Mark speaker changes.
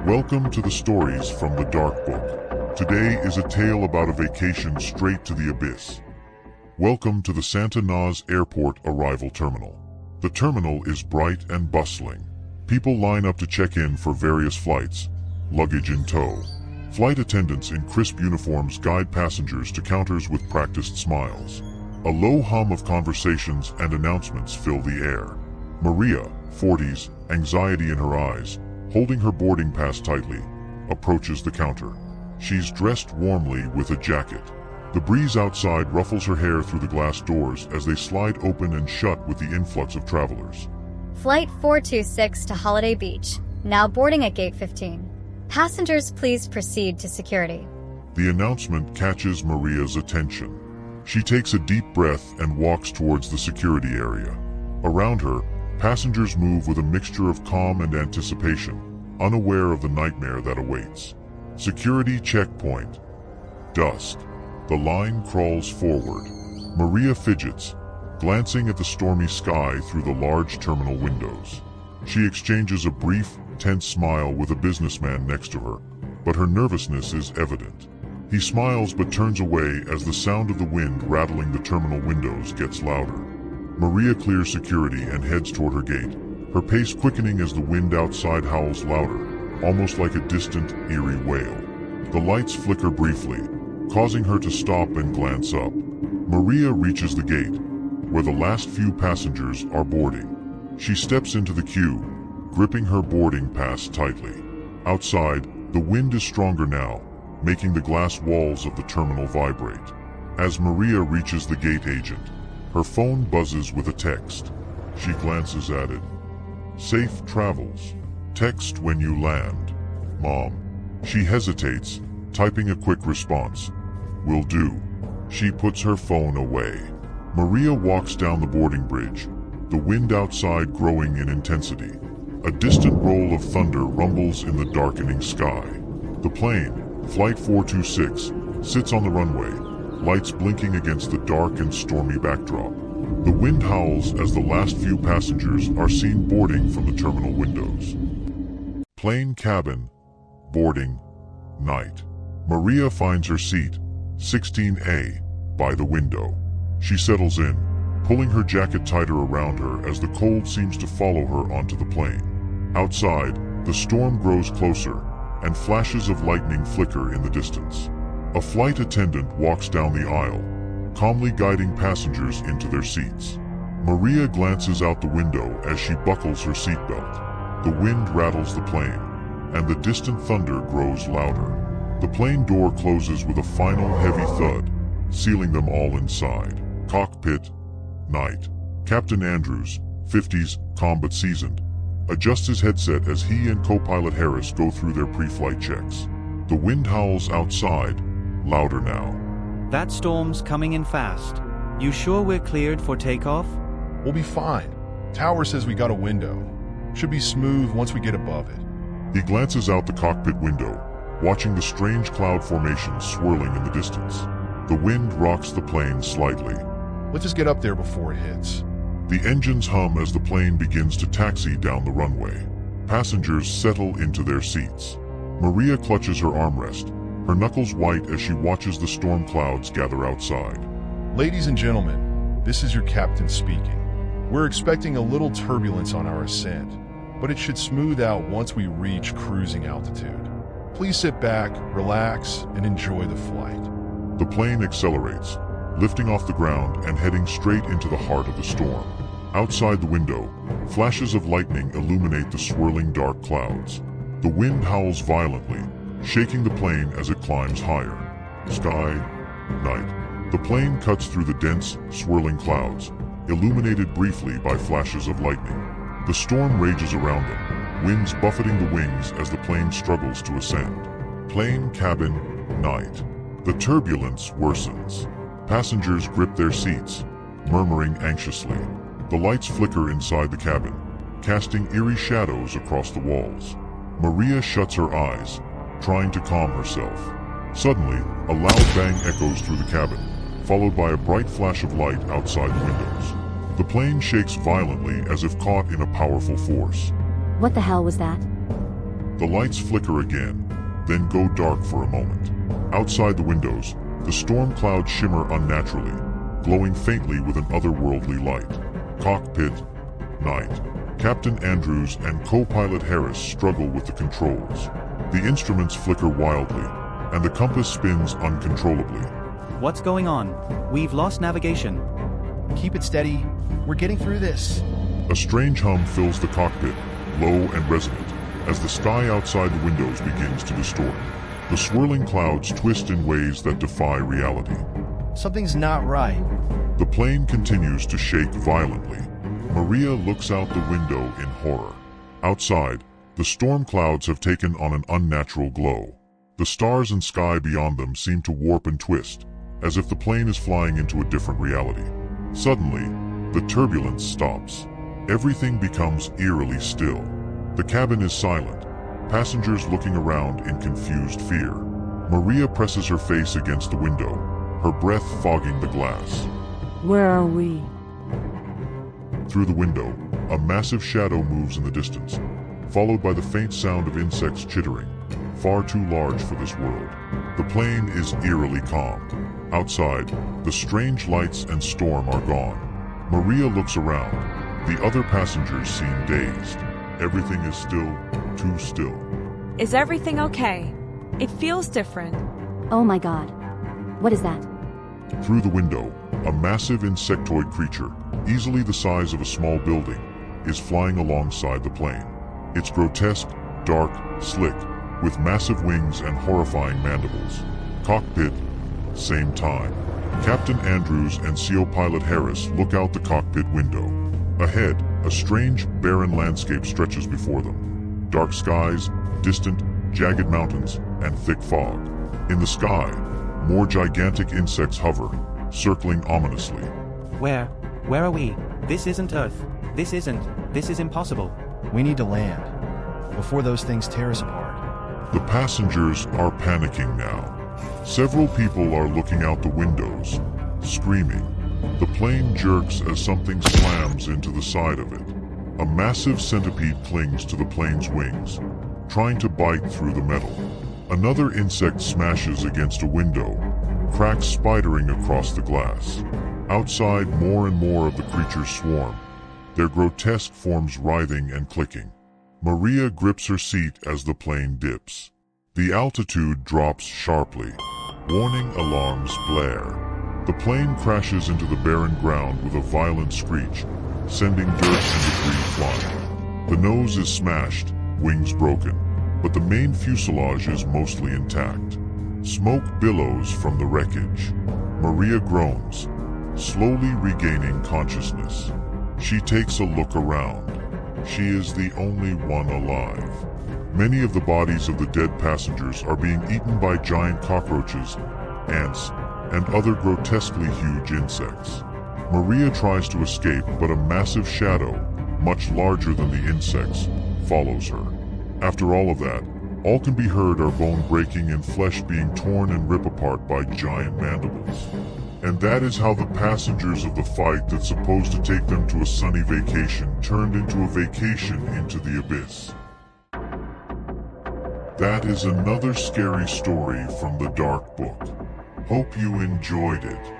Speaker 1: Welcome to the Stories from the Dark Book. Today is a tale about a vacation straight to the abyss. Welcome to the Santa Ynez Airport Arrival Terminal. The terminal is bright and bustling. People line up to check in for various flights, luggage in tow. Flight attendants in crisp uniforms guide passengers to counters with practiced smiles. A low hum of conversations and announcements fill the air. Maria, 40s, anxiety in her eyes, holding her boarding pass tightly, approaches the counter. She's dressed warmly with a jacket. The breeze outside ruffles her hair through the glass doors as they slide open and shut with the influx of travelers.
Speaker 2: Flight 426 to Holiday Beach, now boarding at Gate 15. Passengers, please proceed to security.
Speaker 1: The announcement catches Maria's attention. She takes a deep breath and walks towards the security area. Around her, passengers move with a mixture of calm and anticipation, unaware of the nightmare that awaits. Security checkpoint. Dusk. The line crawls forward. Maria fidgets, glancing at the stormy sky through the large terminal windows. She exchanges a brief, tense smile with a businessman next to her, but her nervousness is evident. He smiles but turns away as the sound of the wind rattling the terminal windows gets louder. Maria clears security and heads toward her gate, her pace quickening as the wind outside howls louder, almost like a distant, eerie wail. The lights flicker briefly, causing her to stop and glance up. Maria reaches the gate, where the last few passengers are boarding. She steps into the queue, gripping her boarding pass tightly. Outside, the wind is stronger now, making the glass walls of the terminal vibrate. As Maria reaches the gate agent, her phone buzzes with a text. She glances at it. Safe travels. Text when you land. Mom. She hesitates, typing a quick response. Will do. She puts her phone away. Maria walks down the boarding bridge, the wind outside growing in intensity. A distant roll of thunder rumbles in the darkening sky. The plane, Flight 426, sits on the runway, lights blinking against the dark and stormy backdrop. The wind howls as the last few passengers are seen boarding from the terminal windows. Plane cabin, boarding, night. Maria finds her seat, 16A, by the window. She settles in, pulling her jacket tighter around her as the cold seems to follow her onto the plane. Outside, the storm grows closer, and flashes of lightning flicker in the distance. A flight attendant walks down the aisle, calmly guiding passengers into their seats. Maria glances out the window as she buckles her seatbelt. The wind rattles the plane, and the distant thunder grows louder. The plane door closes with a final heavy thud, sealing them all inside. Cockpit, night. Captain Andrews, 50s, calm but seasoned, adjusts his headset as he and co-pilot Harris go through their pre-flight checks. The wind howls outside, louder now.
Speaker 3: That storm's coming in fast. You sure we're cleared for takeoff?
Speaker 4: We'll be fine. Tower says we got a window. Should be smooth once we get above it.
Speaker 1: He glances out the cockpit window, watching the strange cloud formations swirling in the distance. The wind rocks the plane slightly.
Speaker 4: Let's just get up there before it hits.
Speaker 1: The engines hum as the plane begins to taxi down the runway. Passengers settle into their seats. Maria clutches her armrest, her knuckles white as she watches the storm clouds gather outside.
Speaker 4: Ladies and gentlemen, this is your captain speaking. We're expecting a little turbulence on our ascent, but it should smooth out once we reach cruising altitude. Please sit back, relax, and enjoy the flight.
Speaker 1: The plane accelerates, lifting off the ground and heading straight into the heart of the storm. Outside the window, flashes of lightning illuminate the swirling dark clouds. The wind howls violently, shaking the plane as it climbs higher. Sky, night. The plane cuts through the dense, swirling clouds, illuminated briefly by flashes of lightning. The storm rages around them, winds buffeting the wings as the plane struggles to ascend. Plane cabin, night. The turbulence worsens. Passengers grip their seats, murmuring anxiously. The lights flicker inside the cabin, casting eerie shadows across the walls. Maria shuts her eyes, trying to calm herself. Suddenly, a loud bang echoes through the cabin, followed by a bright flash of light outside the windows. The plane shakes violently as if caught in a powerful force.
Speaker 5: What the hell was that?
Speaker 1: The lights flicker again, then go dark for a moment. Outside the windows, the storm clouds shimmer unnaturally, glowing faintly with an otherworldly light. Cockpit, night. Captain Andrews and co-pilot Harris struggle with the controls. The instruments flicker wildly, and the compass spins uncontrollably.
Speaker 3: What's going on? We've lost navigation.
Speaker 5: Keep it steady. We're getting through this.
Speaker 1: A strange hum fills the cockpit, low and resonant, as the sky outside the windows begins to distort. The swirling clouds twist in ways that defy reality.
Speaker 5: Something's not right.
Speaker 1: The plane continues to shake violently. Maria looks out the window in horror. Outside, the storm clouds have taken on an unnatural glow. The stars and sky beyond them seem to warp and twist, as if the plane is flying into a different reality. Suddenly, the turbulence stops. Everything becomes eerily still. The cabin is silent, passengers looking around in confused fear. Maria presses her face against the window, her breath fogging the glass.
Speaker 6: Where are we?
Speaker 1: Through the window, a massive shadow moves in the distance, followed by the faint sound of insects chittering, far too large for this world. The plane is eerily calm. Outside, the strange lights and storm are gone. Maria looks around. The other passengers seem dazed. Everything is still, too still.
Speaker 6: Is everything okay? It feels different.
Speaker 7: Oh my god. What is that?
Speaker 1: Through the window, a massive insectoid creature, easily the size of a small building, is flying alongside the plane. It's grotesque, dark, slick, with massive wings and horrifying mandibles. Cockpit, same time. Captain Andrews and CO pilot Harris look out the cockpit window. Ahead, a strange, barren landscape stretches before them. Dark skies, distant, jagged mountains, and thick fog. In the sky, more gigantic insects hover, circling ominously.
Speaker 3: Where are we? This isn't Earth. This is impossible.
Speaker 5: We need to land before those things tear us apart.
Speaker 1: The passengers are panicking now. Several people are looking out the windows, screaming. The plane jerks as something slams into the side of it. A massive centipede clings to the plane's wings, trying to bite through the metal. Another insect smashes against a window, cracks spidering across the glass. Outside, more and more of the creatures swarm, their grotesque forms writhing and clicking. Maria grips her seat as the plane dips. The altitude drops sharply. Warning alarms blare. The plane crashes into the barren ground with a violent screech, sending dirt and debris flying. The nose is smashed, wings broken, but the main fuselage is mostly intact. Smoke billows from the wreckage. Maria groans, slowly regaining consciousness. She takes a look around. She is the only one alive. Many of the bodies of the dead passengers are being eaten by giant cockroaches, ants, and other grotesquely huge insects. Maria tries to escape, but a massive shadow, much larger than the insects, follows her. After all of that, all can be heard are bone breaking and flesh being torn and ripped apart by giant mandibles. And that is how the passengers of the fight that's supposed to take them to a sunny vacation turned into a vacation into the abyss. That is another scary story from the Dark Book. Hope you enjoyed it.